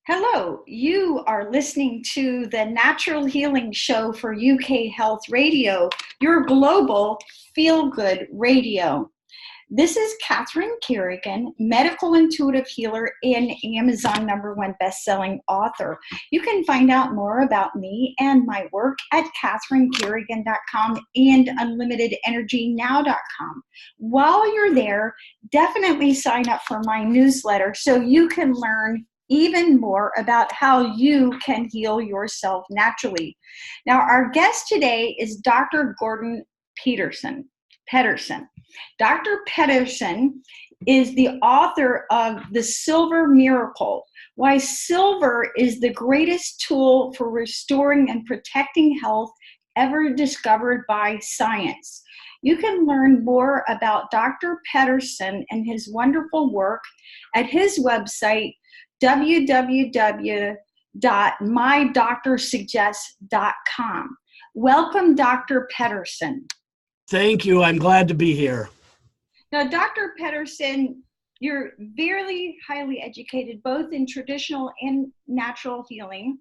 Hello, you are listening to the Natural Healing Show for UK Health Radio, your global feel-good radio. This is Catherine Carrigan, medical intuitive healer and Amazon #1 best-selling author. You can find out more about me and my work at catherinecarrigan.com and unlimitedenergynow.com. While you're there, definitely sign up for my newsletter so you can learn even more about how you can heal yourself naturally. Now, our guest today is Dr. Gordon Pedersen. Dr. Pedersen is the author of The Silver Miracle, Why Silver is the Greatest Tool for Restoring and Protecting Health Ever Discovered by Science. You can learn more about Dr. Pedersen and his wonderful work at his website, www.mydoctorsuggest.com. Welcome, Dr. Pedersen. Thank you. I'm glad to be here. Now, Dr. Pedersen, you're very highly educated, both in traditional and natural healing.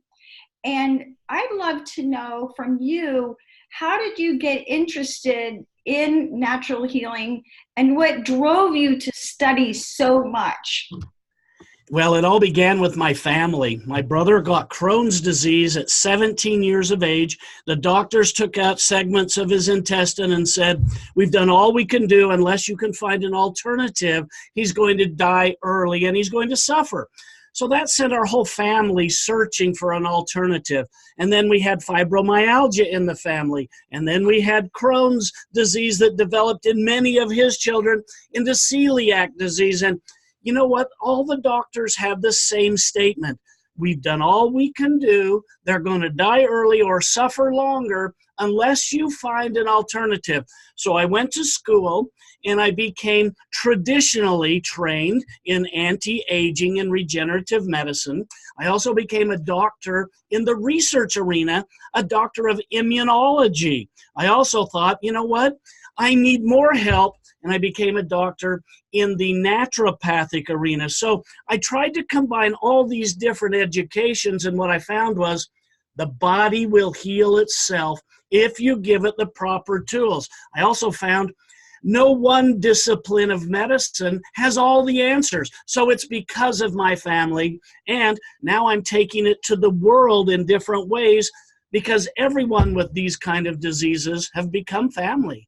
And I'd love to know from you, how did you get interested in natural healing and what drove you to study so much? Well, it all began with my family. My brother got Crohn's disease at 17 years of age. The doctors took out segments of his intestine and said, "We've done all we can do. Unless you can find an alternative, he's going to die early and he's going to suffer." So that sent our whole family searching for an alternative. And then we had fibromyalgia in the family. And then we had Crohn's disease that developed in many of his children into celiac disease. And you know what? All the doctors have the same statement. We've done all we can do. They're going to die early or suffer longer unless you find an alternative. So I went to school and I became traditionally trained in anti-aging and regenerative medicine. I also became a doctor in the research arena, a doctor of immunology. I also thought, you know what? I need more help, and I became a doctor in the naturopathic arena. So I tried to combine all these different educations, and what I found was the body will heal itself if you give it the proper tools. I also found no one discipline of medicine has all the answers. So it's because of my family, and now I'm taking it to the world in different ways because everyone with these kind of diseases have become family.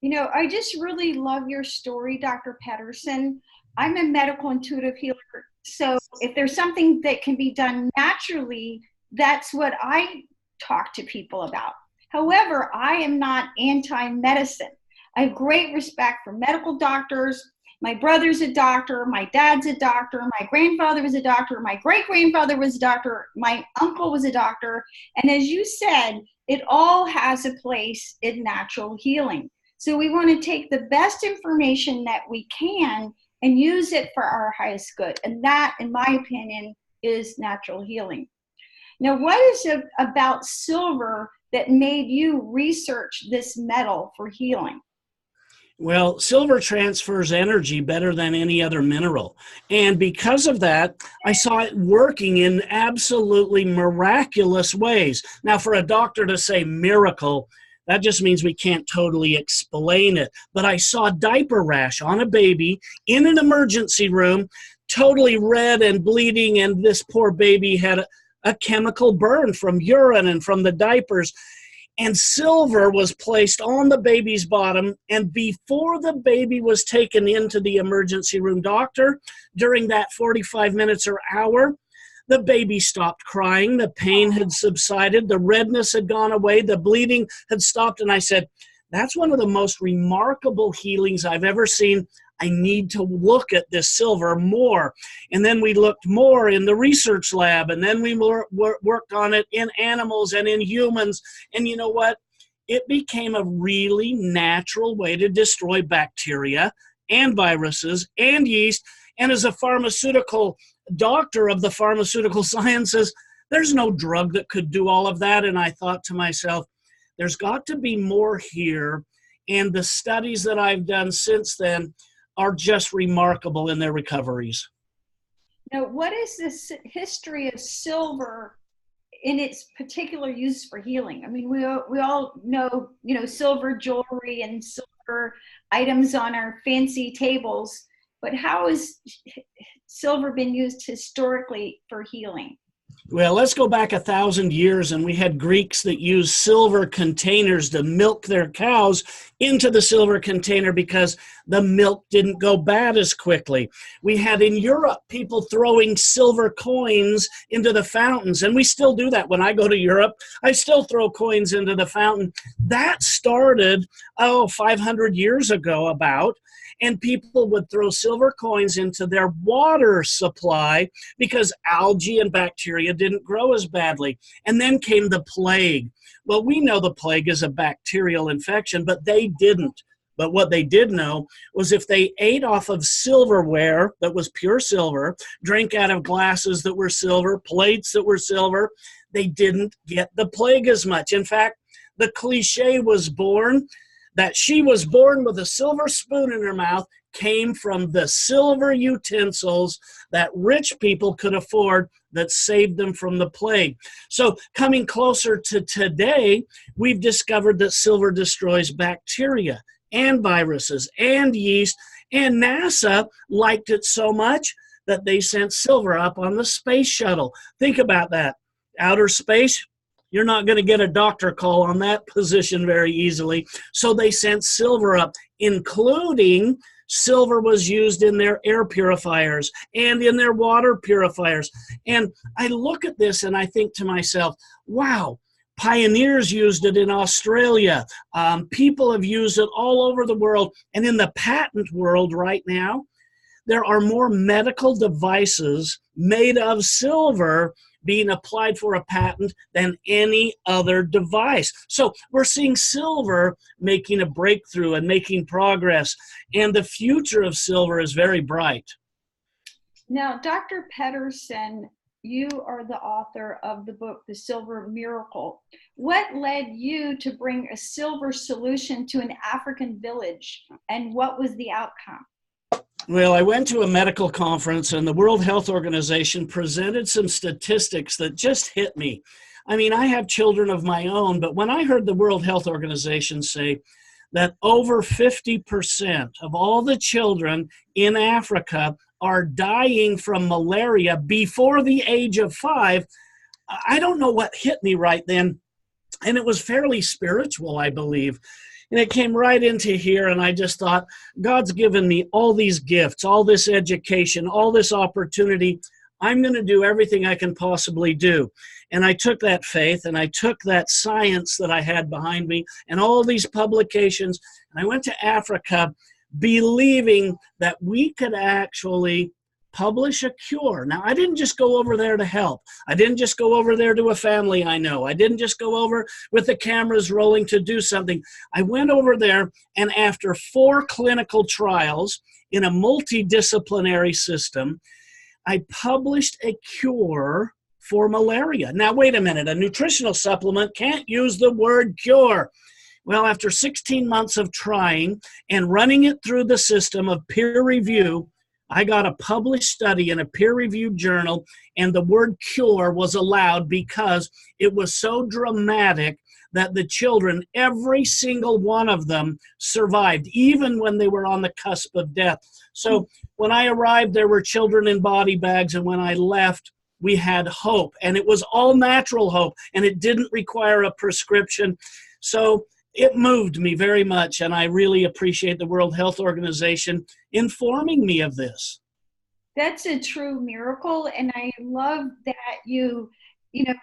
You know, I just really love your story, Dr. Pedersen. I'm a medical intuitive healer, so if there's something that can be done naturally, that's what I talk to people about. However, I am not anti-medicine. I have great respect for medical doctors. My brother's a doctor, my dad's a doctor, my grandfather was a doctor, my great-grandfather was a doctor, my uncle was a doctor, and as you said, it all has a place in natural healing. So we want to take the best information that we can and use it for our highest good. And that, in my opinion, is natural healing. Now, what is it about silver that made you research this metal for healing? Well, silver transfers energy better than any other mineral. And because of that, I saw it working in absolutely miraculous ways. Now, for a doctor to say miracle, that just means we can't totally explain it. But I saw diaper rash on a baby in an emergency room, totally red and bleeding, and this poor baby had a chemical burn from urine and from the diapers. And silver was placed on the baby's bottom, and before the baby was taken into the emergency room doctor, during that 45 minutes or hour, the baby stopped crying, the pain had subsided, the redness had gone away, the bleeding had stopped, and I said, that's one of the most remarkable healings I've ever seen. I need to look at this silver more. And then we looked more in the research lab, and then we worked on it in animals and in humans, and you know what? It became a really natural way to destroy bacteria and viruses and yeast, and as a pharmaceutical doctor of the pharmaceutical sciences, there's no drug that could do all of that. And I thought to myself, there's got to be more here. And the studies that I've done since then are just remarkable in their recoveries. Now, what is this history of silver in its particular use for healing? I mean, we all know, silver jewelry and silver items on our fancy tables, but how has silver been used historically for healing? Well, let's go back 1,000 years, and we had Greeks that used silver containers to milk their cows into the silver container because the milk didn't go bad as quickly. We had in Europe people throwing silver coins into the fountains, and we still do that. When I go to Europe, I still throw coins into the fountain. That started, 500 years ago about, and people would throw silver coins into their water supply because algae and bacteria didn't grow as badly. And then came the plague. Well, we know the plague is a bacterial infection, but they didn't. But what they did know was if they ate off of silverware that was pure silver, drank out of glasses that were silver, plates that were silver, they didn't get the plague as much. In fact, the cliche was born that she was born with a silver spoon in her mouth came from the silver utensils that rich people could afford that saved them from the plague. So coming closer to today, we've discovered that silver destroys bacteria and viruses and yeast, and NASA liked it so much that they sent silver up on the space shuttle. Think about that. Outer space, you're not going to get a doctor call on that position very easily. So they sent silver up, including silver was used in their air purifiers and in their water purifiers. And I look at this and I think to myself, wow, pioneers used it in Australia. People have used it all over the world. And in the patent world right now, there are more medical devices made of silver being applied for a patent than any other device. So we're seeing silver making a breakthrough and making progress, and the future of silver is very bright. Now, Dr. Pedersen, you are the author of the book, The Silver Miracle. What led you to bring a silver solution to an African village, and what was the outcome? Well, I went to a medical conference and the World Health Organization presented some statistics that just hit me. I mean, I have children of my own, but when I heard the World Health Organization say that over 50% of all the children in Africa are dying from malaria before the age of 5, I don't know what hit me right then. And it was fairly spiritual, I believe. And it came right into here, and I just thought, God's given me all these gifts, all this education, all this opportunity. I'm going to do everything I can possibly do. And I took that faith, and I took that science that I had behind me, and all these publications, and I went to Africa believing that we could actually publish a cure. Now, I didn't just go over there to help. I didn't just go over there to a family I know. I didn't just go over with the cameras rolling to do something. I went over there, and after 4 clinical trials in a multidisciplinary system, I published a cure for malaria. Now, wait a minute. A nutritional supplement can't use the word cure. Well, after 16 months of trying and running it through the system of peer review, I got a published study in a peer-reviewed journal, and the word cure was allowed because it was so dramatic that the children, every single one of them, survived, even when they were on the cusp of death. So when I arrived, there were children in body bags, and when I left, we had hope, and it was all natural hope, and it didn't require a prescription. So it moved me very much, and I really appreciate the World Health Organization informing me of this. That's a true miracle, and I love that you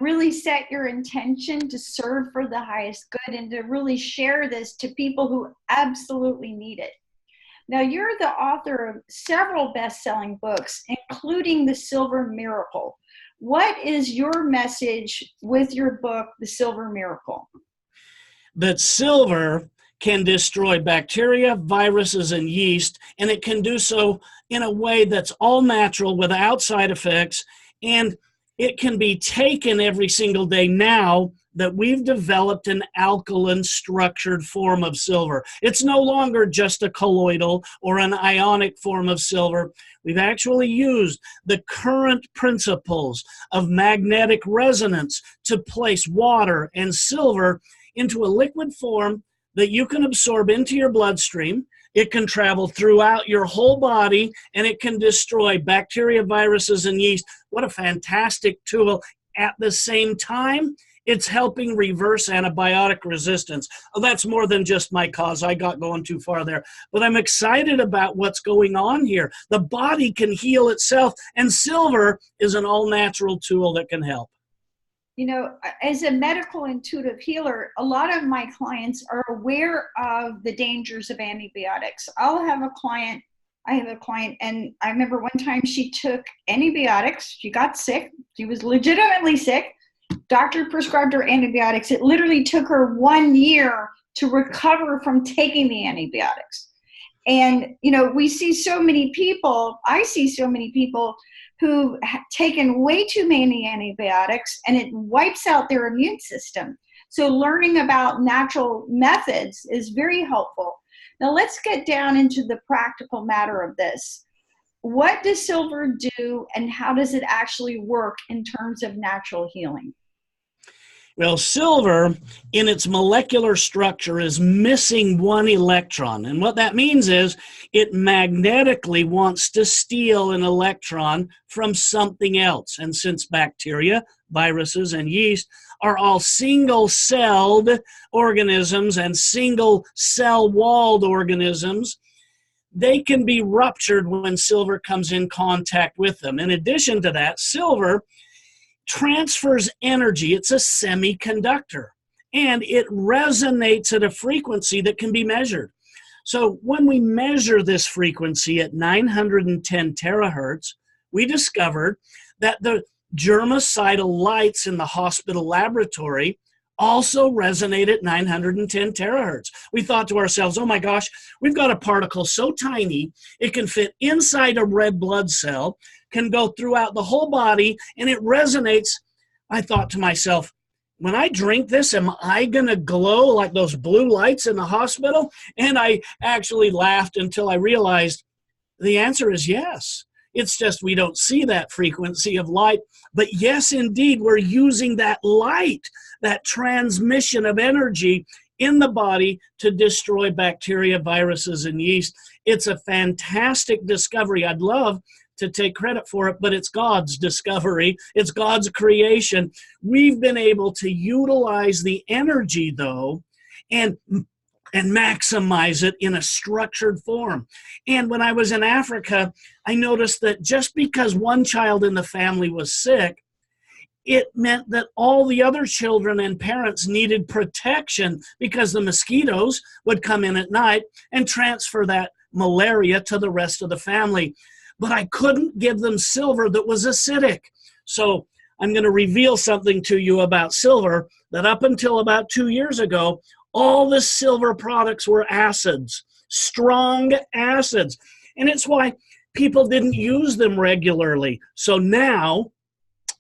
really set your intention to serve for the highest good and to really share this to people who absolutely need it. Now, you're the author of several best-selling books, including The Silver Miracle. What is your message with your book, The Silver Miracle? That silver can destroy bacteria, viruses, and yeast, and it can do so in a way that's all natural without side effects, and it can be taken every single day now that we've developed an alkaline structured form of silver. It's no longer just a colloidal or an ionic form of silver. We've actually used the current principles of magnetic resonance to place water and silver into a liquid form that you can absorb into your bloodstream. It can travel throughout your whole body, and it can destroy bacteria, viruses, and yeast. What a fantastic tool. At the same time, it's helping reverse antibiotic resistance. Oh, that's more than just my cause. I got going too far there. But I'm excited about what's going on here. The body can heal itself, and silver is an all-natural tool that can help. You know, as a medical intuitive healer, a lot of my clients are aware of the dangers of antibiotics. I have a client, and I remember one time she took antibiotics. She got sick. She was legitimately sick. Doctor prescribed her antibiotics. It literally took her 1 year to recover from taking the antibiotics. And, you know, I see so many people who've taken way too many antibiotics, and it wipes out their immune system. So learning about natural methods is very helpful. Now let's get down into the practical matter of this. What does silver do, and how does it actually work in terms of natural healing? Well, silver in its molecular structure is missing one electron. And what that means is it magnetically wants to steal an electron from something else. And since bacteria, viruses, and yeast are all single-celled organisms and single-cell-walled organisms, they can be ruptured when silver comes in contact with them. In addition to that, silver transfers energy. It's a semiconductor, and it resonates at a frequency that can be measured. So when we measure this frequency at 910 terahertz, we discovered that the germicidal lights in the hospital laboratory also resonate at 910 terahertz. We thought to ourselves, oh my gosh, we've got a particle so tiny, it can fit inside a red blood cell, can go throughout the whole body, and it resonates. I thought to myself, when I drink this, am I going to glow like those blue lights in the hospital? And I actually laughed until I realized the answer is yes. It's just we don't see that frequency of light. But yes, indeed, we're using that light, that transmission of energy in the body to destroy bacteria, viruses, and yeast. It's a fantastic discovery. I'd love to take credit for it, but it's God's discovery. It's God's creation. We've been able to utilize the energy, though, and maximize it in a structured form. And when I was in Africa, I noticed that just because one child in the family was sick, it meant that all the other children and parents needed protection because the mosquitoes would come in at night and transfer that malaria to the rest of the family. But I couldn't give them silver that was acidic. So I'm going to reveal something to you about silver, that up until about 2 years ago, all the silver products were acids, strong acids. And it's why people didn't use them regularly. So now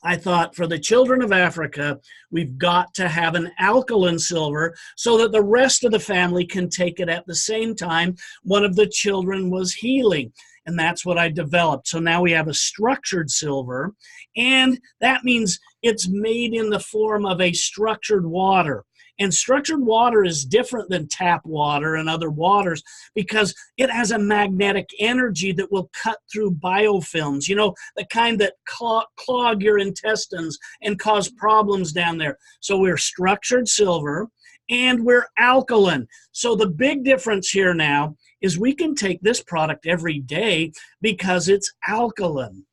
I thought, for the children of Africa, we've got to have an alkaline silver so that the rest of the family can take it at the same time one of the children was healing. And that's what I developed. So now we have a structured silver, and that means it's made in the form of a structured water. And structured water is different than tap water and other waters because it has a magnetic energy that will cut through biofilms, you know, the kind that clog your intestines and cause problems down there. So we're structured silver and we're alkaline. So the big difference here now is we can take this product every day because it's alkaline.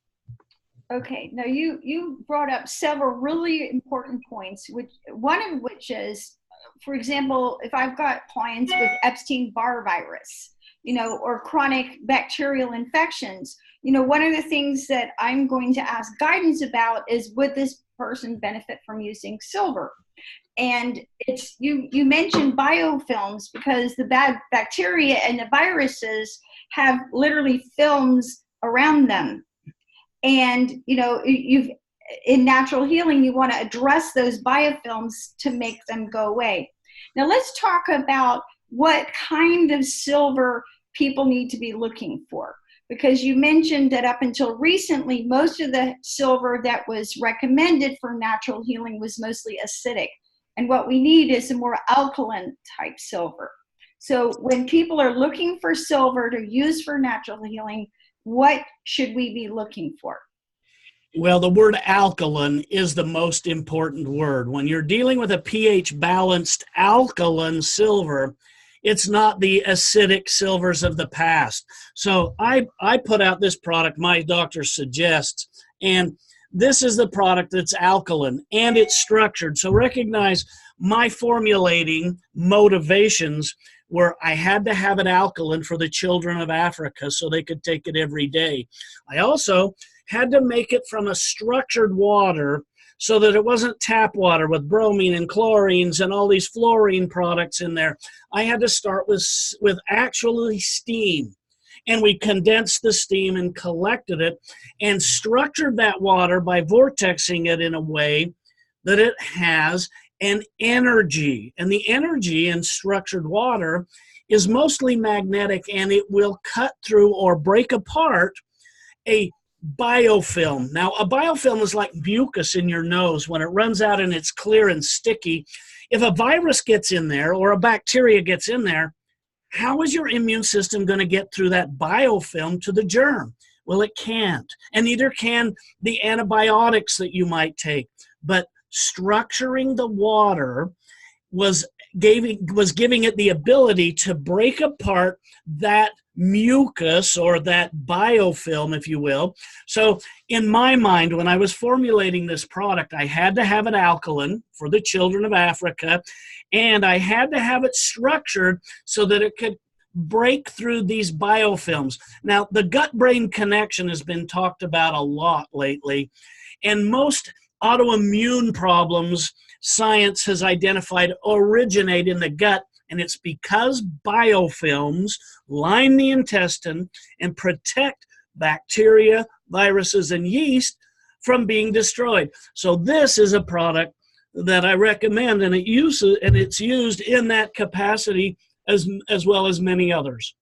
Okay, now you brought up several really important points, one of which is, for example, if I've got clients with Epstein-Barr virus, you know, or chronic bacterial infections, you know, one of the things that I'm going to ask guidance about is, would this person benefit from using silver? And it's you mentioned biofilms because the bad bacteria and the viruses have literally films around them. And, you know, in natural healing, you want to address those biofilms to make them go away. Now let's talk about what kind of silver people need to be looking for. Because you mentioned that up until recently, most of the silver that was recommended for natural healing was mostly acidic. And what we need is a more alkaline type silver. So when people are looking for silver to use for natural healing, what should we be looking for? Well, the word alkaline is the most important word. When you're dealing with a pH balanced alkaline silver, it's not the acidic silvers of the past. So I put out this product my doctor suggests, and this is the product that's alkaline and it's structured. So recognize my formulating motivations were I had to have it alkaline for the children of Africa so they could take it every day. I also had to make it from a structured water so that it wasn't tap water with bromine and chlorines and all these fluorine products in there. I had to start with actually steam. And we condensed the steam and collected it and structured that water by vortexing it in a way that it has an energy. And the energy in structured water is mostly magnetic, and it will cut through or break apart a biofilm. Now, a biofilm is like mucus in your nose. When it runs out and it's clear and sticky, if a virus gets in there or a bacteria gets in there, how is your immune system going to get through that biofilm to the germ? Well, it can't, and neither can the antibiotics that you might take. But structuring the water was giving it the ability to break apart that mucus or that biofilm, if you will. So in my mind, when I was formulating this product, I had to have it alkaline for the children of Africa, and I had to have it structured so that it could break through these biofilms. Now, the gut-brain connection has been talked about a lot lately, and most autoimmune problems science has identified originate in the gut, and it's because biofilms line the intestine and protect bacteria, viruses, and yeast from being destroyed. So this is a product that I recommend, and it's used in that capacity as well as many others.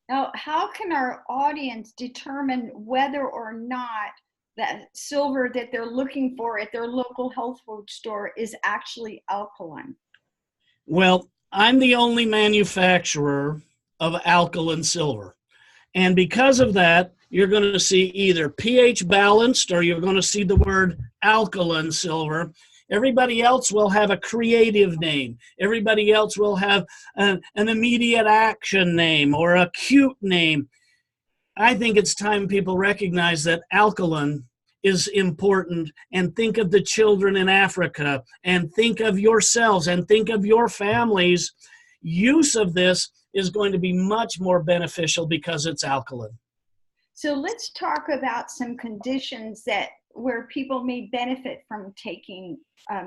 Now, how can our audience determine whether or not that silver that they're looking for at their local health food store is actually alkaline? Well, I'm the only manufacturer of alkaline silver. And because of that, you're going to see either pH balanced or you're going to see the word alkaline silver. Everybody else will have a creative name. Everybody else will have an immediate action name or a cute name. I think it's time people recognize that alkaline is important, and think of the children in Africa, and think of yourselves, and think of your families. Use of this is going to be much more beneficial because it's alkaline. So let's talk about some conditions where people may benefit from taking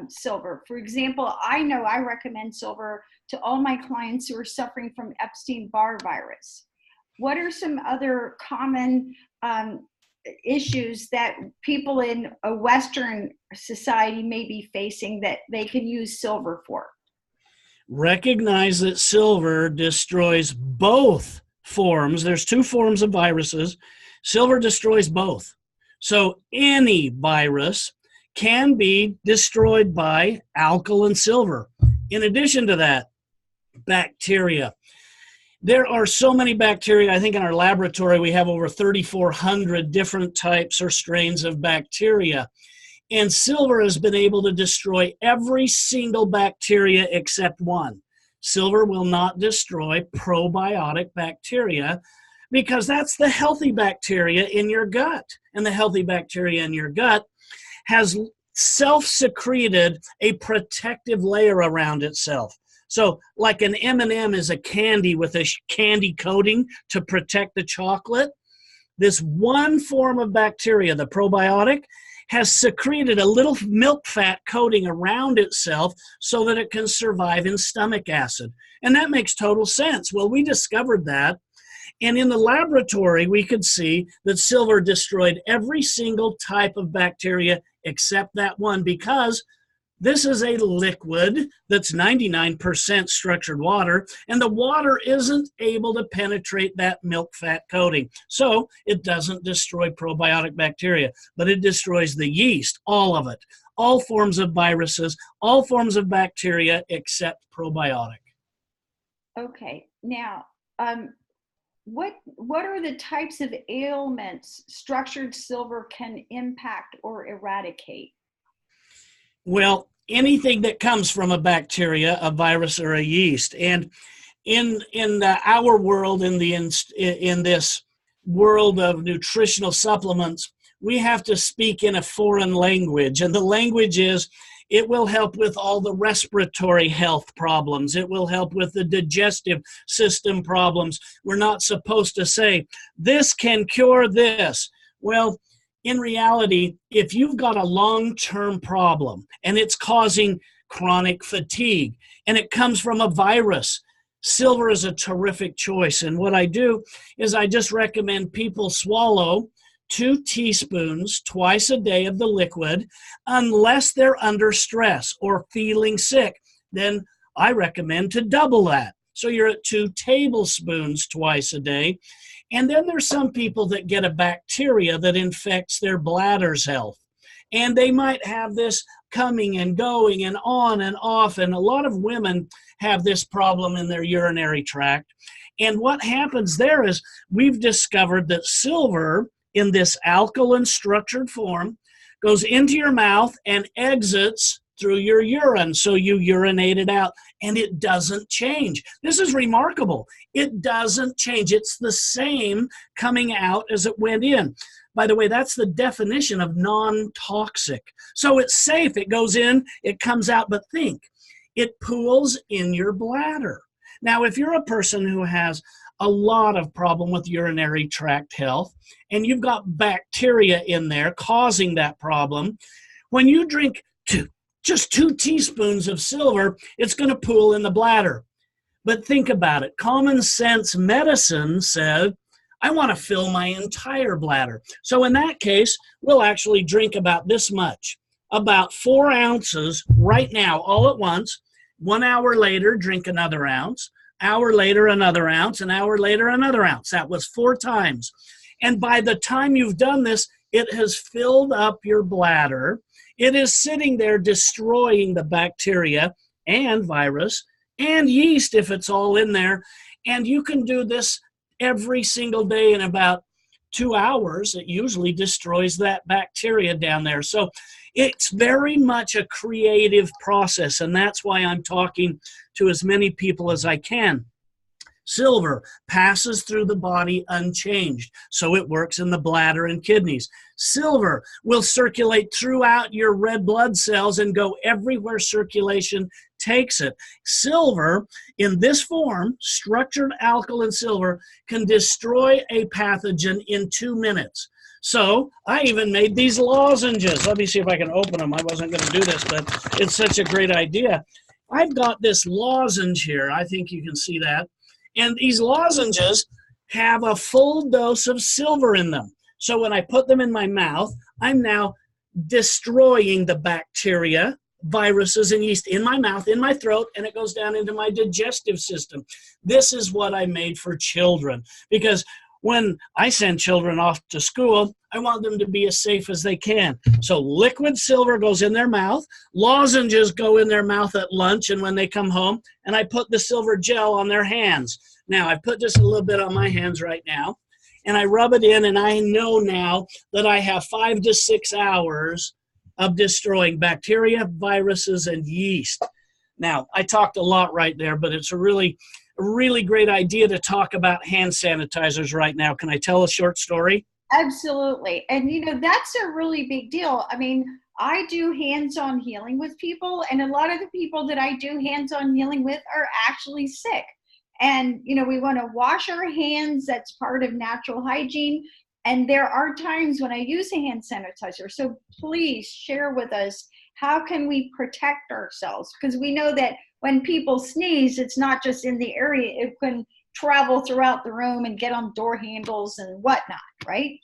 silver. For example, I know I recommend silver to all my clients who are suffering from Epstein-Barr virus. What are some other common issues that people in a Western society may be facing that they can use silver for? Recognize that silver destroys both forms. There's two forms of viruses. Silver destroys both. So any virus can be destroyed by alkaline silver. In addition to that, bacteria. There are so many bacteria. I think in our laboratory we have over 3,400 different types or strains of bacteria. And silver has been able to destroy every single bacteria except one. Silver will not destroy probiotic bacteria because that's the healthy bacteria in your gut. And the healthy bacteria in your gut has self-secreted a protective layer around itself. So like an M&M is a candy with a candy coating to protect the chocolate, this one form of bacteria, the probiotic, has secreted a little milk fat coating around itself so that it can survive in stomach acid. And that makes total sense. Well, we discovered that, And in the laboratory, we could see that silver destroyed every single type of bacteria except that one, because this is a liquid that's 99% structured water, and the water isn't able to penetrate that milk fat coating. So it doesn't destroy probiotic bacteria, but it destroys the yeast, all of it, all forms of viruses, all forms of bacteria except probiotic. Okay, now, what are the types of ailments structured silver can impact or eradicate? Well, anything that comes from a bacteria, a virus, or a yeast. And in our world, in this world of nutritional supplements, we have to speak in a foreign language, and the language is, it will help with all the respiratory health problems. It will help with the digestive system problems. We're not supposed to say, this can cure this. Well, in reality, if you've got a long-term problem and it's causing chronic fatigue and it comes from a virus, silver is a terrific choice. And what I do is I just recommend people swallow 2 teaspoons twice a day of the liquid, unless they're under stress or feeling sick. Then I recommend to double that. So you're at 2 tablespoons twice a day. And then there's some people that get a bacteria that infects their bladder's health. And they might have this coming and going and on and off. And a lot of women have this problem in their urinary tract. And what happens there is, we've discovered that silver in this alkaline structured form goes into your mouth and exits through your urine. So you urinate it out and it doesn't change. This is remarkable. It doesn't change. It's the same coming out as it went in. By the way, that's the definition of non-toxic. So it's safe. It goes in, it comes out, but think, it pools in your bladder. Now, if you're a person who has a lot of problem with urinary tract health, and you've got bacteria in there causing that problem, when you drink just 2 teaspoons of silver, it's going to pool in the bladder. But think about it. Common sense medicine said, I want to fill my entire bladder. So in that case, we'll actually drink about this much, about 4 ounces right now, all at once. 1 hour later, drink another ounce. Hour later, another ounce. An hour later, another ounce. That was 4 times. And by the time you've done this, it has filled up your bladder. It is sitting there destroying the bacteria and virus and yeast if it's all in there. And you can do this every single day in about 2 hours. It usually destroys that bacteria down there. So it's very much a creative process, and that's why I'm talking to as many people as I can. Silver passes through the body unchanged, so it works in the bladder and kidneys. Silver will circulate throughout your red blood cells and go everywhere circulation takes it. Silver, in this form, structured alkaline silver, can destroy a pathogen in 2 minutes. So I even made these lozenges. Let me see if I can open them. I wasn't going to do this, but it's such a great idea. I've got this lozenge here. I think you can see that. And these lozenges have a full dose of silver in them. So when I put them in my mouth, I'm now destroying the bacteria, viruses, and yeast in my mouth, in my throat, and it goes down into my digestive system. This is what I made for children, because when I send children off to school, I want them to be as safe as they can. So liquid silver goes in their mouth, lozenges go in their mouth at lunch and when they come home, and I put the silver gel on their hands. Now, I put just a little bit on my hands right now, and I rub it in, and I know now that I have 5 to 6 hours of destroying bacteria, viruses, and yeast. Now, I talked a lot right there, but it's a really great idea to talk about hand sanitizers right now. Can I tell a short story? Absolutely. And that's a really big deal. I mean, I do hands-on healing with people, and a lot of the people that I do hands-on healing with are actually sick. And, we want to wash our hands. That's part of natural hygiene. And there are times when I use a hand sanitizer. So please share with us, how can we protect ourselves? Because we know that when people sneeze, it's not just in the area, it can travel throughout the room and get on door handles and whatnot, right?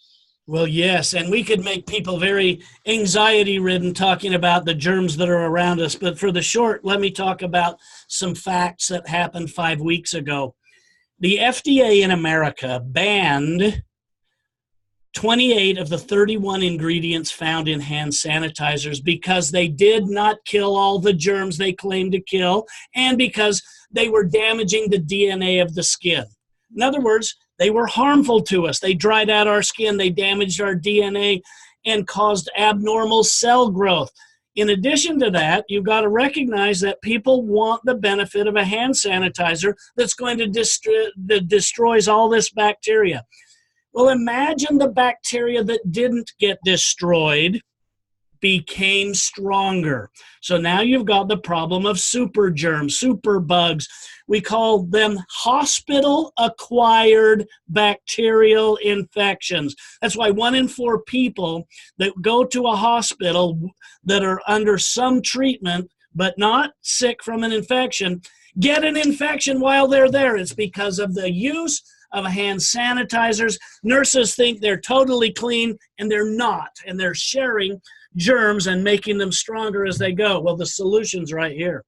Well, yes, and we could make people very anxiety-ridden talking about the germs that are around us. But for the short, let me talk about some facts that happened 5 weeks ago. The FDA in America banned 28 of the 31 ingredients found in hand sanitizers because they did not kill all the germs they claimed to kill, and because they were damaging the DNA of the skin. In other words, they were harmful to us. They dried out our skin, they damaged our DNA, and caused abnormal cell growth. In addition to that, you've got to recognize that people want the benefit of a hand sanitizer that's going to that destroys all this bacteria. Well, imagine the bacteria that didn't get destroyed became stronger. So now you've got the problem of super germs, super bugs. We call them hospital-acquired bacterial infections. That's why 1 in 4 people that go to a hospital that are under some treatment but not sick from an infection get an infection while they're there. It's because of the use of hand sanitizers. Nurses think they're totally clean, and they're not, and they're sharing germs and making them stronger as they go. Well, the solution's right here.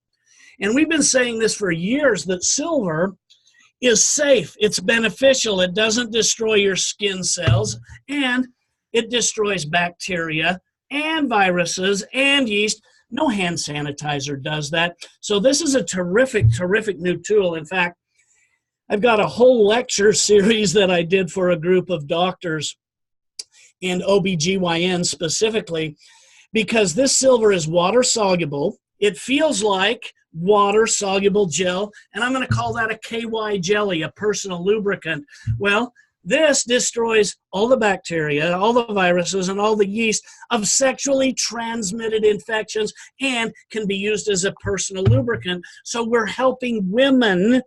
And we've been saying this for years, that silver is safe, it's beneficial, it doesn't destroy your skin cells, and it destroys bacteria and viruses and yeast. No hand sanitizer does that. So this is a terrific, terrific new tool. In fact, I've got a whole lecture series that I did for a group of doctors and OBGYN specifically, because this silver is water soluble. It feels like water soluble gel, and I'm going to call that a KY jelly, a personal lubricant. Well, this destroys all the bacteria, all the viruses, and all the yeast of sexually transmitted infections, and can be used as a personal lubricant. So we're helping women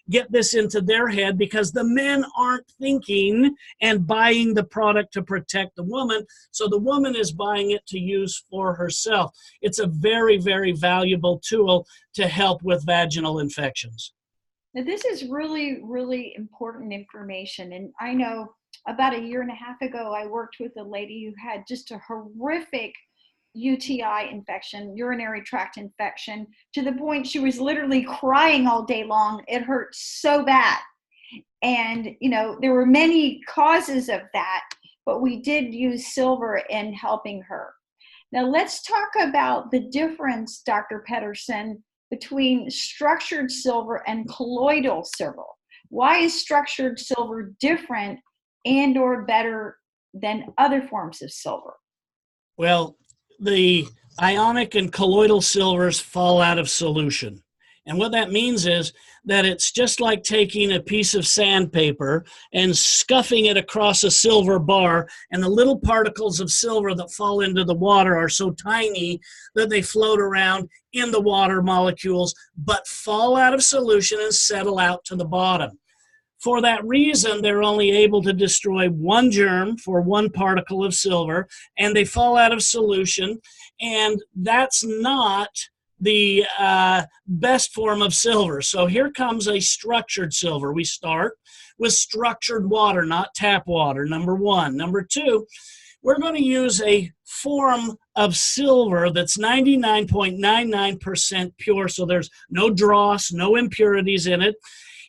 get this into their head, because the men aren't thinking and buying the product to protect the woman, so the woman is buying it to use for herself. It's a very, very valuable tool to help with vaginal infections. Now, this is really, really important information. And I know about 1.5 years ago, I worked with a lady who had just a horrific UTI infection, urinary tract infection, to the point she was literally crying all day long. It hurt so bad. And, you know, there were many causes of that, but we did use silver in helping her. Now, let's talk about the difference, Dr. Pedersen, between structured silver and colloidal silver. Why is structured silver different and or better than other forms of silver? Well, the ionic and colloidal silvers fall out of solution. And what that means is that it's just like taking a piece of sandpaper and scuffing it across a silver bar, and the little particles of silver that fall into the water are so tiny that they float around in the water molecules, but fall out of solution and settle out to the bottom. For that reason, they're only able to destroy 1 germ for 1 particle of silver, and they fall out of solution, and that's not the best form of silver. So here comes a structured silver. We start with structured water, not tap water, number 1. Number 2, we're going to use a form of silver that's 99.99% pure, so there's no dross, no impurities in it.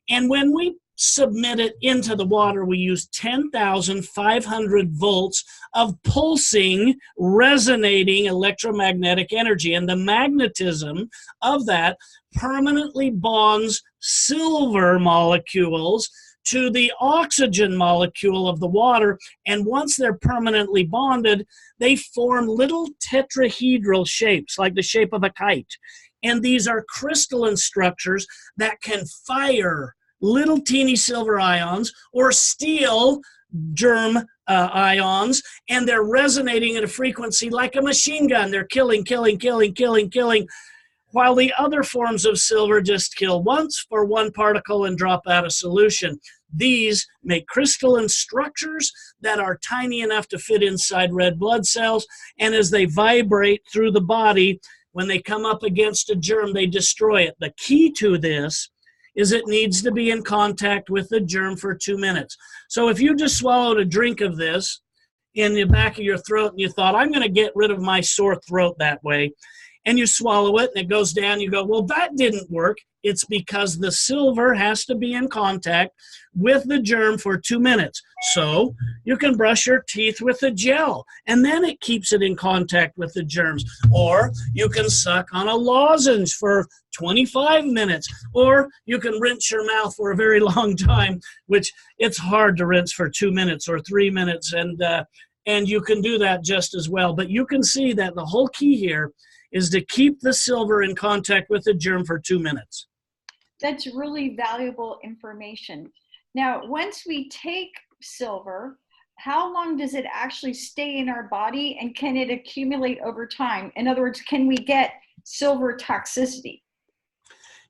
And when we submit it into the water, we use 10,500 volts of pulsing, resonating electromagnetic energy. And the magnetism of that permanently bonds silver molecules to the oxygen molecule of the water. And once they're permanently bonded, they form little tetrahedral shapes, like the shape of a kite. And these are crystalline structures that can fire little teeny silver ions or steal germ ions, and they're resonating at a frequency like a machine gun. They're killing, while the other forms of silver just kill once for 1 particle and drop out of solution. These make crystalline structures that are tiny enough to fit inside red blood cells, and as they vibrate through the body, when they come up against a germ, they destroy it. The key to this is it needs to be in contact with the germ for 2 minutes. So if you just swallowed a drink of this in the back of your throat and you thought, I'm going to get rid of my sore throat that way, and you swallow it and it goes down, you go, well, that didn't work. It's because the silver has to be in contact with the germ for 2 minutes. So you can brush your teeth with a gel, and then it keeps it in contact with the germs. Or you can suck on a lozenge for 25 minutes. Or you can rinse your mouth for a very long time, which it's hard to rinse for 2 minutes or 3 minutes, and you can do that just as well. But you can see that the whole key here is to keep the silver in contact with the germ for 2 minutes. That's really valuable information. Now, once we take silver, how long does it actually stay in our body, and can it accumulate over time? In other words, can we get silver toxicity?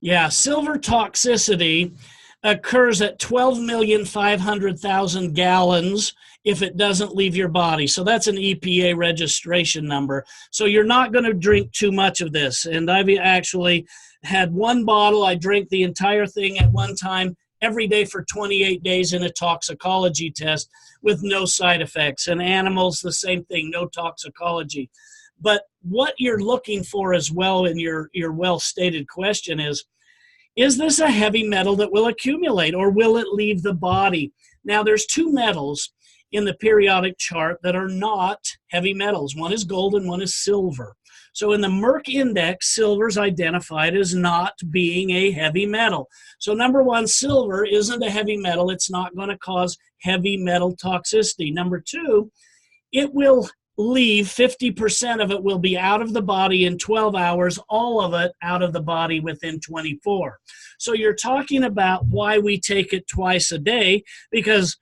Yeah, silver toxicity occurs at 12,500,000 gallons if it doesn't leave your body. So that's an EPA registration number. So you're not going to drink too much of this. And I've actually had one bottle. I drank the entire thing at one time every day for 28 days in a toxicology test with no side effects. And animals, the same thing, no toxicology. But what you're looking for as well in your well-stated question is this a heavy metal that will accumulate, or will it leave the body? Now, there's two metals in the periodic chart that are not heavy metals. One is gold and one is silver. So in the Merck index, silver is identified as not being a heavy metal. So number one, silver isn't a heavy metal. It's not going to cause heavy metal toxicity. Number two, it will leave 50% of it will be out of the body in 12 hours, all of it out of the body within 24. So you're talking about why we take it twice a day, because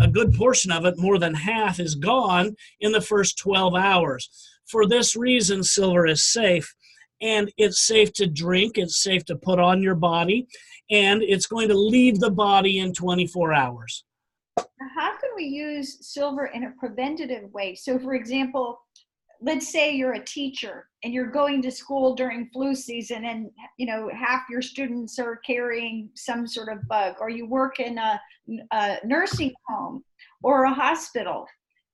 a good portion of it, more than half, is gone in the first 12 hours. For this reason, silver is safe, and it's safe to drink, it's safe to put on your body, and it's going to leave the body in 24 hours. How can we use silver in a preventative way? So for example, let's say you're a teacher and you're going to school during flu season, and half your students are carrying some sort of bug, or you work in a nursing home or a hospital.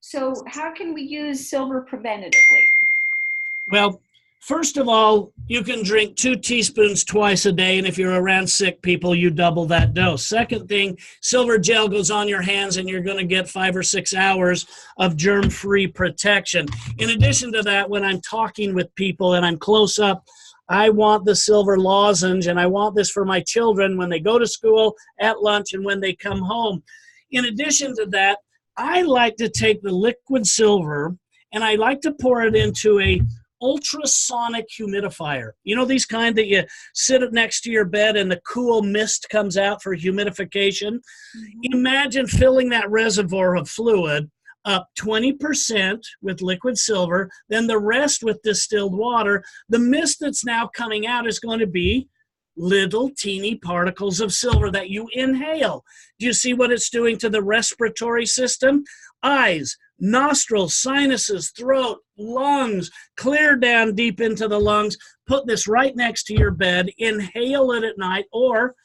So how can we use silver preventatively? Well, first of all, you can drink 2 teaspoons twice a day, and if you're around sick people, you double that dose. Second thing, silver gel goes on your hands, and you're going to get 5 or 6 hours of germ-free protection. In addition to that, when I'm talking with people and I'm close up, I want the silver lozenge, and I want this for my children when they go to school, at lunch, and when they come home. In addition to that, I like to take the liquid silver, and I like to pour it into a ultrasonic humidifier. You know, these kind that you sit next to your bed and the cool mist comes out for humidification. Mm-hmm. Imagine filling that reservoir of fluid up 20% with liquid silver, then the rest with distilled water. The mist that's now coming out is going to be little teeny particles of silver that you inhale. Do you see what it's doing to the respiratory system? Eyes, nostrils, sinuses, throat, lungs, clear down deep into the lungs. Put this right next to your bed, inhale it at night, or,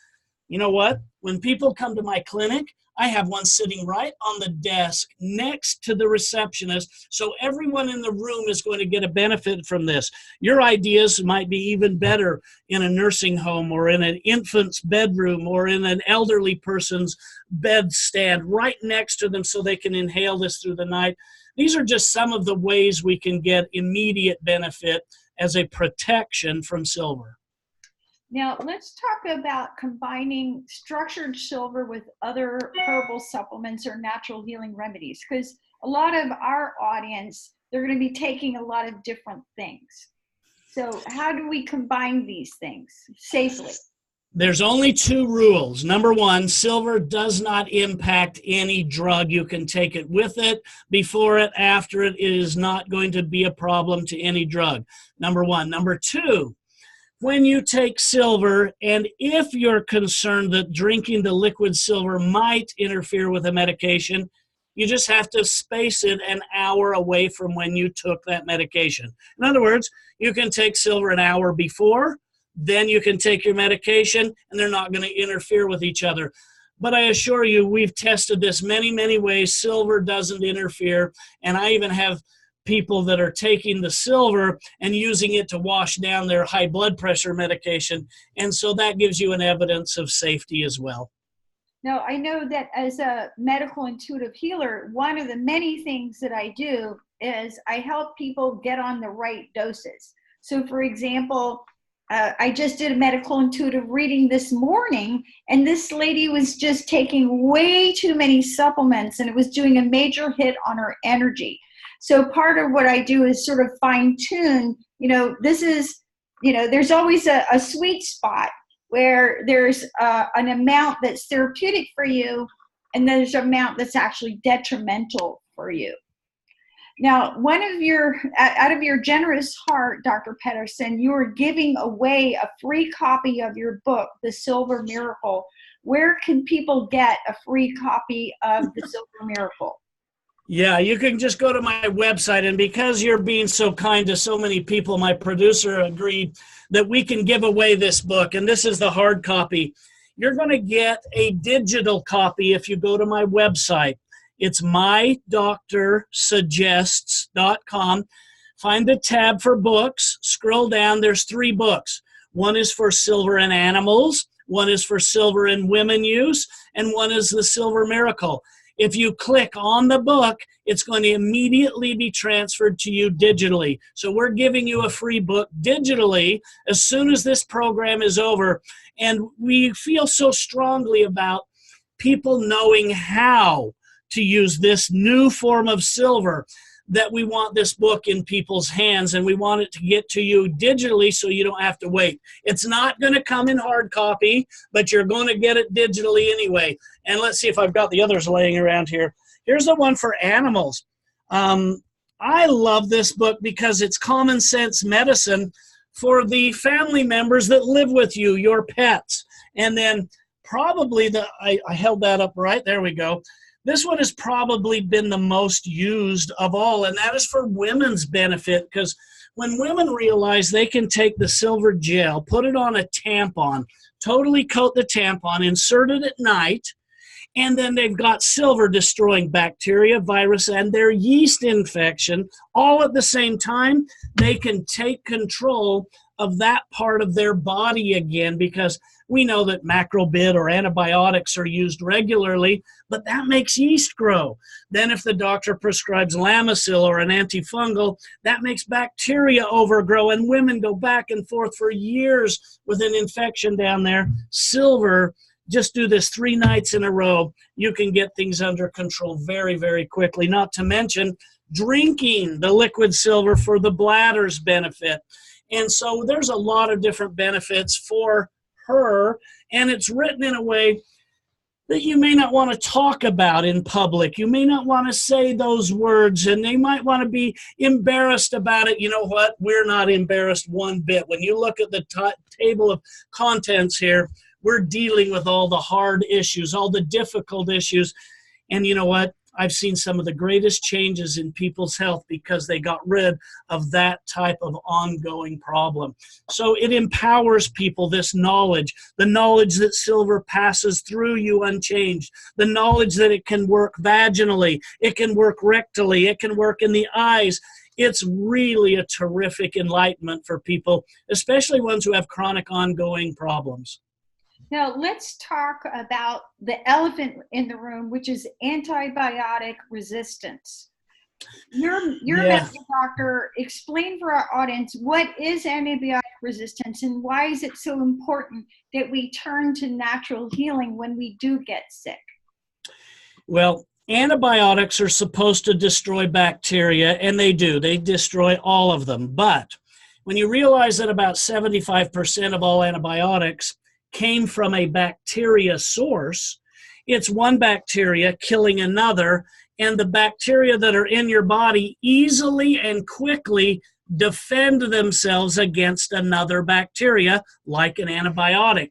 you know what? When people come to my clinic, I have one sitting right on the desk next to the receptionist, so everyone in the room is going to get a benefit from this. Your ideas might be even better in a nursing home, or in an infant's bedroom, or in an elderly person's bed stand right next to them so they can inhale this through the night. These are just some of the ways we can get immediate benefit as a protection from silver. Now, let's talk about combining structured silver with other herbal supplements or natural healing remedies, because a lot of our audience, they're going to be taking a lot of different things. So how do we combine these things safely? There's only 2 rules. Number one, silver does not impact any drug. You can take it with it, before it, after it. It is not going to be a problem to any drug. Number one. Number two, when you take silver, and if you're concerned that drinking the liquid silver might interfere with a medication, you just have to space it an hour away from when you took that medication. In other words, you can take silver an hour before, then you can take your medication and they're not going to interfere with each other. But I assure you, we've tested this many, many ways. Silver doesn't interfere. And I even have people that are taking the silver and using it to wash down their high blood pressure medication. And so that gives you an evidence of safety as well. Now, I know that as a medical intuitive healer, one of the many things that I do is I help people get on the right doses. So for example, I just did a medical intuitive reading this morning, and this lady was just taking way too many supplements, and it was doing a major hit on her energy. So part of what I do is sort of fine tune, this is, there's always a sweet spot where there's an amount that's therapeutic for you, and there's an amount that's actually detrimental for you. Now, out of your generous heart, Dr. Pedersen, you are giving away a free copy of your book, The Silver Miracle. Where can people get a free copy of The Silver Miracle? Yeah, you can just go to my website, and because you're being so kind to so many people, my producer agreed that we can give away this book, and this is the hard copy. You're going to get a digital copy if you go to my website. It's mydoctorsuggests.com. Find the tab for books, scroll down, there's 3 books. One is for silver in animals, one is for silver in women use, and one is The Silver Miracle. If you click on the book, it's going to immediately be transferred to you digitally. So we're giving you a free book digitally as soon as this program is over. And we feel so strongly about people knowing how to use this new form of silver that we want this book in people's hands, and we want it to get to you digitally so you don't have to wait. It's not going to come in hard copy, but you're going to get it digitally anyway. And let's see if I've got the others laying around here. Here's the one for animals. I love this book because it's common sense medicine for the family members that live with you, your pets. And then probably I held that up right, there we go. This one has probably been the most used of all, and that is for women's benefit, because when women realize they can take the silver gel, put it on a tampon, totally coat the tampon, insert it at night, and then they've got silver destroying bacteria, virus, and their yeast infection all at the same time, they can take control of that part of their body again, because we know that macrobid or antibiotics are used regularly, but that makes yeast grow. Then if the doctor prescribes Lamisil or an antifungal, that makes bacteria overgrow, and women go back and forth for years with an infection down there. Silver, just do this 3 nights in a row. You can get things under control very, very quickly, not to mention drinking the liquid silver for the bladder's benefit. And so there's a lot of different benefits for her, and it's written in a way that you may not want to talk about in public. You may not want to say those words, and they might want to be embarrassed about it. You know what? We're not embarrassed one bit. When you look at the table of contents here, we're dealing with all the hard issues, all the difficult issues. And you know what? I've seen some of the greatest changes in people's health because they got rid of that type of ongoing problem. So it empowers people, this knowledge, the knowledge that silver passes through you unchanged, the knowledge that it can work vaginally, it can work rectally, it can work in the eyes. It's really a terrific enlightenment for people, especially ones who have chronic ongoing problems. Now, let's talk about the elephant in the room, which is antibiotic resistance. You're a medical doctor. Explain for our audience, what is antibiotic resistance, and why is it so important that we turn to natural healing when we do get sick? Well, antibiotics are supposed to destroy bacteria, and they do. They destroy all of them. But when you realize that about 75% of all antibiotics came from a bacteria source, it's one bacteria killing another, and the bacteria that are in your body easily and quickly defend themselves against another bacteria, like an antibiotic.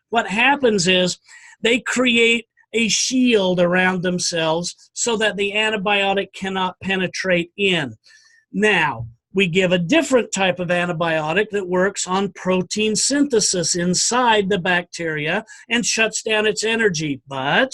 What happens is they create a shield around themselves so that the antibiotic cannot penetrate in. Now, We give a different type of antibiotic that works on protein synthesis inside the bacteria and shuts down its energy. But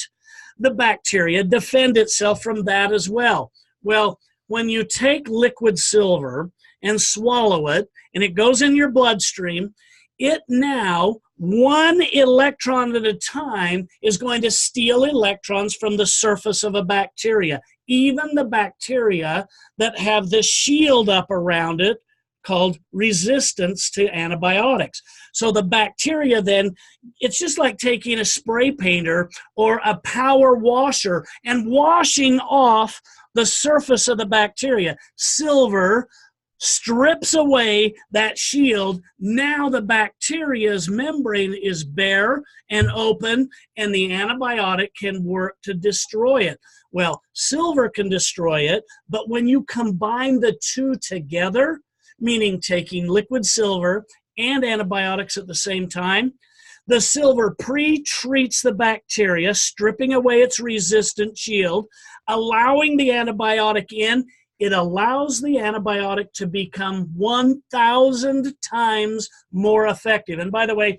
the bacteria defend itself from that as well. Well, when you take liquid silver and swallow it, and it goes in your bloodstream, it now, one electron at a time, is going to steal electrons from the surface of a bacteria, even the bacteria that have the shield up around it called resistance to antibiotics. So the bacteria then, it's just like taking a spray painter or a power washer and washing off the surface of the bacteria. Silver strips away that shield. Now the bacteria's membrane is bare and open, and the antibiotic can work to destroy it. Well, silver can destroy it, but when you combine the two together, meaning taking liquid silver and antibiotics at the same time, the silver pre-treats the bacteria, stripping away its resistant shield, allowing the antibiotic in. It allows the antibiotic to become 1,000 times more effective. And by the way,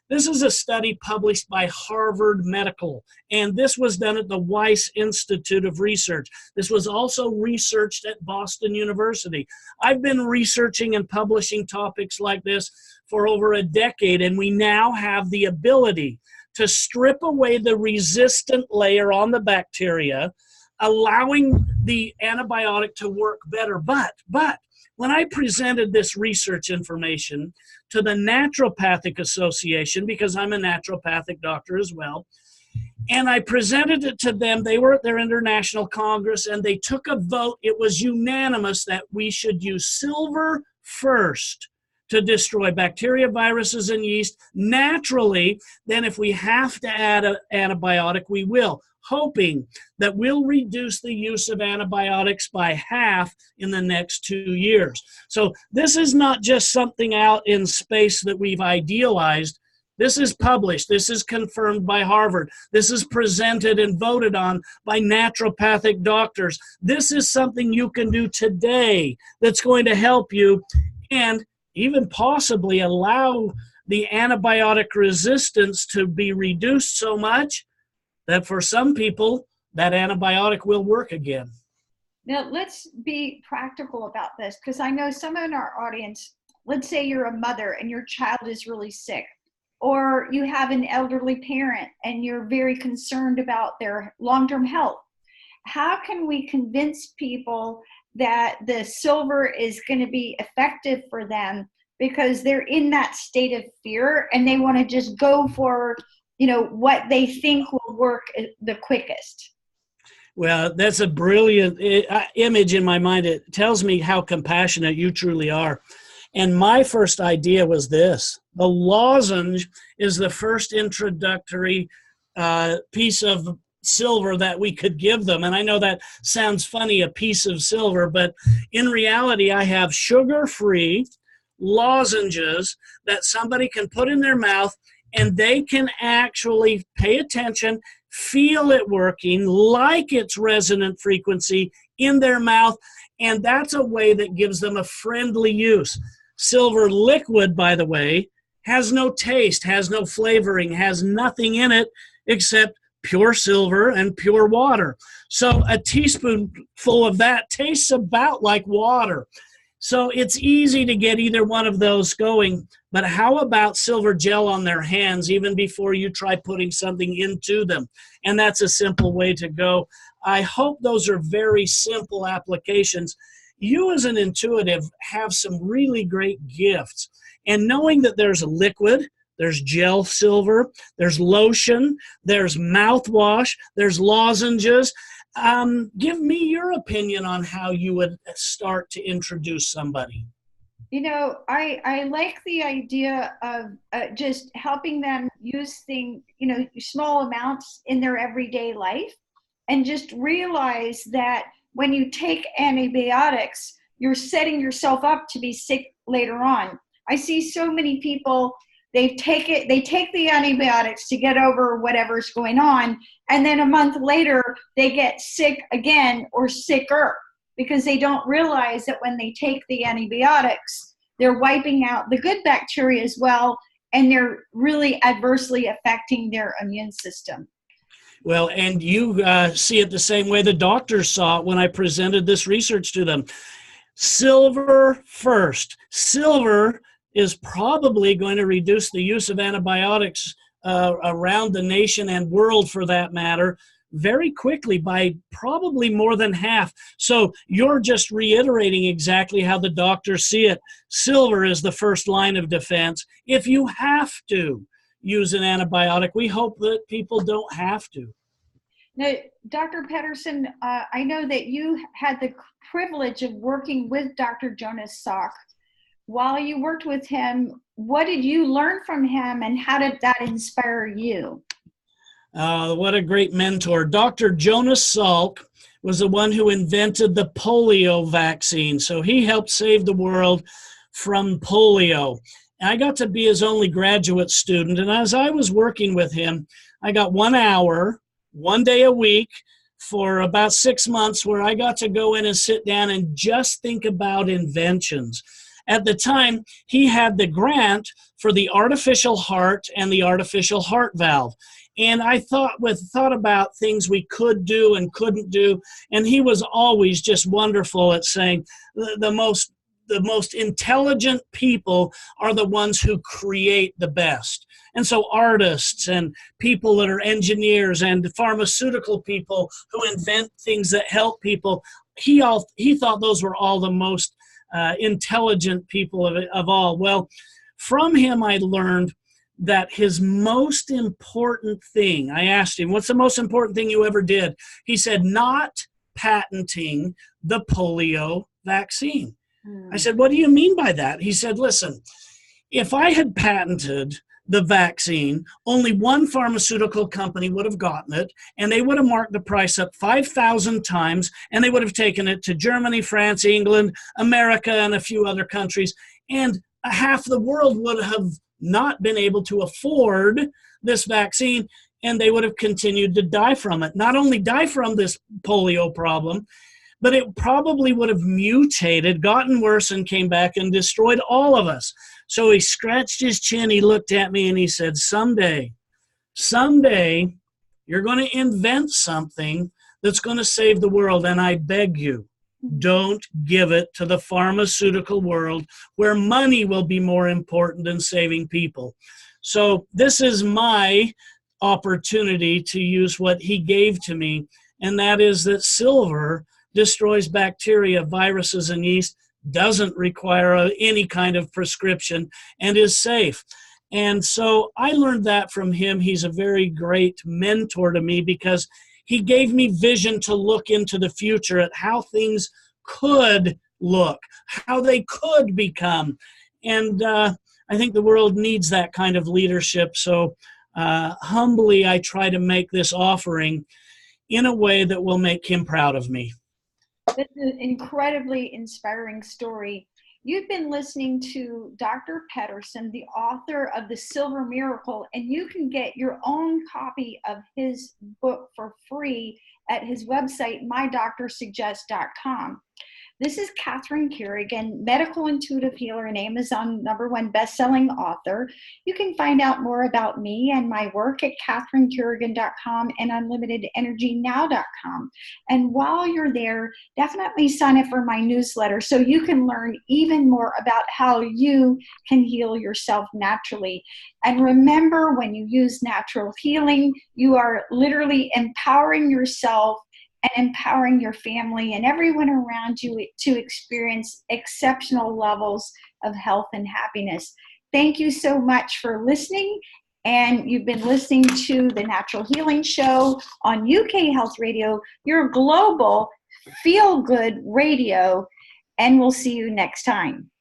this is a study published by Harvard Medical, and this was done at the Weiss Institute of Research. This was also researched at Boston University. I've been researching and publishing topics like this for over a decade, and we now have the ability to strip away the resistant layer on the bacteria, allowing the antibiotic to work better. But when I presented this research information to the Naturopathic Association, because I'm a naturopathic doctor as well, and I presented it to them, they were at their international congress, and they took a vote. It was unanimous that we should use silver first to destroy bacteria, viruses, and yeast naturally. Then if we have to add an antibiotic, we will, hoping that we'll reduce the use of antibiotics by half in the next 2 years. So this is not just something out in space that we've idealized. This is published. This is confirmed by Harvard. This is presented and voted on by naturopathic doctors. This is something you can do today that's going to help you and even possibly allow the antibiotic resistance to be reduced so much that for some people, that antibiotic will work again. Now, let's be practical about this, because I know some in our audience, let's say you're a mother and your child is really sick, or you have an elderly parent and you're very concerned about their long-term health. How can we convince people that the silver is going to be effective for them, because they're in that state of fear and they want to just go for what they think will work the quickest? Well, that's a brilliant image in my mind. It tells me how compassionate you truly are. And my first idea was this: the lozenge is the first introductory piece of silver that we could give them. And I know that sounds funny, a piece of silver, but in reality, I have sugar-free lozenges that somebody can put in their mouth, and they can actually pay attention, feel it working, like its resonant frequency in their mouth, and that's a way that gives them a friendly use. Silver liquid, by the way, has no taste, has no flavoring, has nothing in it except pure silver and pure water. So a teaspoonful of that tastes about like water. So it's easy to get either one of those going, but how about silver gel on their hands even before you try putting something into them? And that's a simple way to go. I hope those are very simple applications. You as an intuitive have some really great gifts. And knowing that there's a liquid, there's gel silver, there's lotion, there's mouthwash, there's lozenges. Give me your opinion on how you would start to introduce somebody. I like the idea of just helping them use things, small amounts in their everyday life, and just realize that when you take antibiotics, you're setting yourself up to be sick later on. I see so many people, they take the antibiotics to get over whatever's going on, and then a month later they get sick again or sicker. because they don't realize that when they take the antibiotics, they're wiping out the good bacteria as well, and they're really adversely affecting their immune system. Well, and you see it the same way the doctors saw it when I presented this research to them. Silver first. Silver is probably going to reduce the use of antibiotics around the nation and world, for that matter, very quickly by probably more than half. So you're just reiterating exactly how the doctors see it. Silver is the first line of defense. If you have to use an antibiotic, we hope that people don't have to. Now, Dr. Pedersen, I know that you had the privilege of working with Dr. Jonas Salk. While you worked with him, what did you learn from him, and how did that inspire you? What a great mentor. Dr. Jonas Salk was the one who invented the polio vaccine. So he helped save the world from polio. I got to be his only graduate student. And as I was working with him, I got 1 hour, 1 day a week for about 6 months where I got to go in and sit down and just think about inventions. At the time, he had the grant for the artificial heart and the artificial heart valve. And I thought about things we could do and couldn't do. And he was always just wonderful at saying the most intelligent people are the ones who create the best. And so artists and people that are engineers and pharmaceutical people who invent things that help people, he thought those were all the most intelligent people of all. Well, from him I learned that his most important thing, I asked him, what's the most important thing you ever did? He said, not patenting the polio vaccine. I said, what do you mean by that? He said, listen, if I had patented the vaccine, only one pharmaceutical company would have gotten it, and they would have marked the price up 5,000 times, and they would have taken it to Germany, France, England, America, and a few other countries, and half the world would have not been able to afford this vaccine, and they would have continued to die from it. Not only die from this polio problem, but it probably would have mutated, gotten worse, and came back and destroyed all of us. So he scratched his chin, he looked at me, and he said, someday, you're going to invent something that's going to save the world, and I beg you, don't give it to the pharmaceutical world where money will be more important than saving people. So this is my opportunity to use what he gave to me, and that is that silver destroys bacteria, viruses, and yeast, doesn't require any kind of prescription, and is safe. And so I learned that from him. He's a very great mentor to me because he gave me vision to look into the future at how things could look, how they could become. And I think the world needs that kind of leadership. So humbly, I try to make this offering in a way that will make him proud of me. That's an incredibly inspiring story. You've been listening to Dr. Pedersen, the author of The Silver Miracle, and you can get your own copy of his book for free at his website, mydoctorsuggest.com. This is Catherine Carrigan, medical intuitive healer and Amazon #1 best-selling author. You can find out more about me and my work at catherinecarrigan.com and unlimitedenergynow.com. And while you're there, definitely sign up for my newsletter so you can learn even more about how you can heal yourself naturally. And remember, when you use natural healing, you are literally empowering yourself and empowering your family and everyone around you to experience exceptional levels of health and happiness. Thank you so much for listening. And you've been listening to the Natural Healing Show on UK Health Radio, your global feel-good radio. And we'll see you next time.